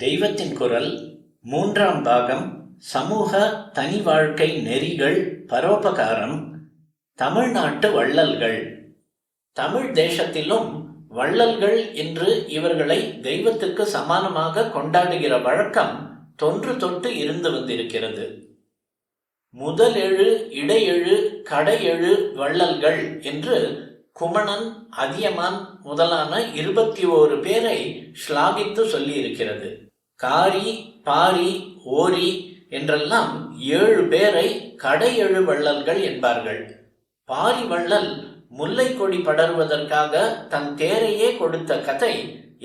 தெய்வத்தின் குரல் 3ஆம் பாகம். சமூக தனி வாழ்க்கை நெறிகள் பரோபகாரம். தமிழ்நாட்டு வள்ளல்கள். தமிழ் தேசத்திலும் வள்ளல்கள் என்று இவர்களை தெய்வத்துக்கு சமானமாக கொண்டாடுகிற வழக்கம் தொன்று தொட்டு இருந்து வந்திருக்கிறது. முதலெழு, இடையெழு, கடையெழு வள்ளல்கள் என்று குமணன், அதியமான் முதலான 21 பேரை ஸ்லாகித்து சொல்லி இருக்கிறது. காரி, பாரி, ஓரி என்றெல்லாம் 7 பேரை கடையெழு வள்ளல்கள் என்பார்கள். பாரி வள்ளல் முல்லை கொடி படர்வதற்காக தன் தேரையே கொடுத்த கதை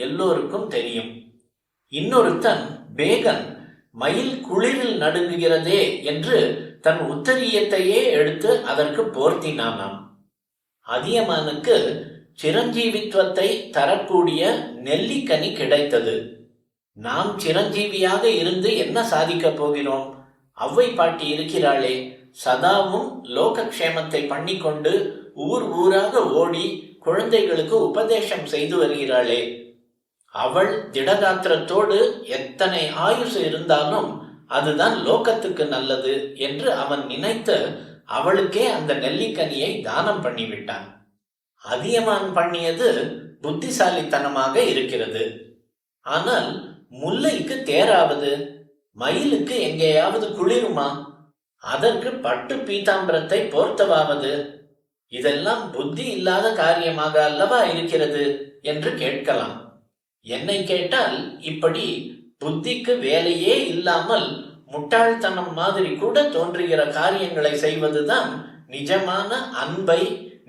எல்லோருக்கும் தெரியும். இன்னொருத்தன் பேகன் மயில் குளிரில் நடுங்குகிறதே என்று தன் உத்தரியத்தையே எடுத்து அதற்கு போர்த்தினானாம். அதியமானுக்கு சிரஞ்சீவித்துவத்தை தரக்கூடிய நெல்லிக்கனி கிடைத்தது. நாம் சிரஞ்சீவியாக இருந்து என்ன சாதிக்கப் போகிறோம்? அவ்வை பாட்டி இருக்கிறாளே, சதாவும் லோகக்ஷேமத்தை பண்ணிக்கொண்டு ஊர் ஊராக ஓடி குழந்தைகளுக்கு உபதேசம் செய்து வருகிறாளே, அவள் திடகாத்திரத்தோடு எத்தனை ஆயுசு இருந்தாலும் அதுதான் லோகத்துக்கு நல்லது என்று அவன் நினைத்து அவளுக்கே அந்த நெல்லிக்கனியை தானம் பண்ணிவிட்டான். அதியமான் பண்ணியது புத்திசாலித்தனமாக இருக்கிறது. ஆனால் முல்லைக்கு தேராவது, மயிலுக்கு எங்கேயாவது குளிருமா? அதற்கு பட்டு பீதாம்பரத்தை போர்த்தவாவது? இதெல்லாம் புத்தி இல்லாத காரியமாக அல்லவா இருக்கிறது என்று கேட்கலாம். என்னை கேட்டால் இப்படி புத்திக்கு வேலையே இல்லாமல் முட்டாள்தனம் மாதிரி கூட தோன்றுகிற காரியங்களை செய்வதுதான் நிஜமான அன்பை,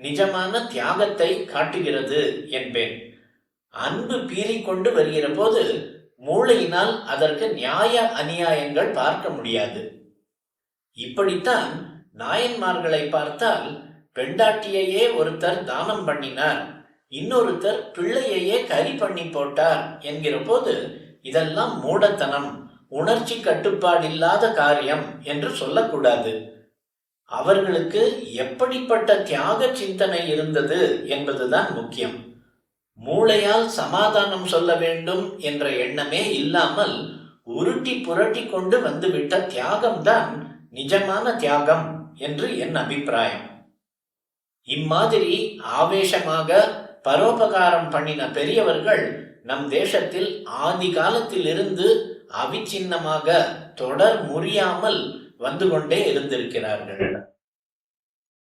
நிஜமான தியாகத்தை காட்டுகிறது என்பேன். அன்பு பீறிக்கொண்டு வருகிற போது மூளையினால் அதற்கு நியாய அநியாயங்கள் பார்க்க முடியாது. இப்படித்தான் நாயன்மார்களை பார்த்தால் பெண்டாட்டியையே ஒருத்தர் தானம் பண்ணினார், இன்னொருத்தர் பிள்ளையையே கறி பண்ணி போட்டார் என்கிற போது இதெல்லாம் மூடத்தனம், உணர்ச்சி கட்டுப்பாடில்லாத காரியம் என்று சொல்லக்கூடாது. அவர்களுக்கு எப்படிப்பட்ட தியாக சிந்தனை இருந்தது என்பதுதான் முக்கியம். மூளையால் சமாதானம் சொல்ல வேண்டும் என்ற எண்ணமே இல்லாமல் உருட்டி புரட்டி கொண்டு வந்துவிட்ட தியாகம்தான் நிஜமான தியாகம் என்று என் அபிப்பிராயம். இம்மாதிரி ஆவேசமாக பரோபகாரம் பண்ணின பெரியவர்கள் நம் தேசத்தில் ஆதி காலத்தில் இருந்து அவிச்சின்னமாக தொடர் முறியாமல் வந்து கொண்டே இருந்திருக்கிறார்கள்.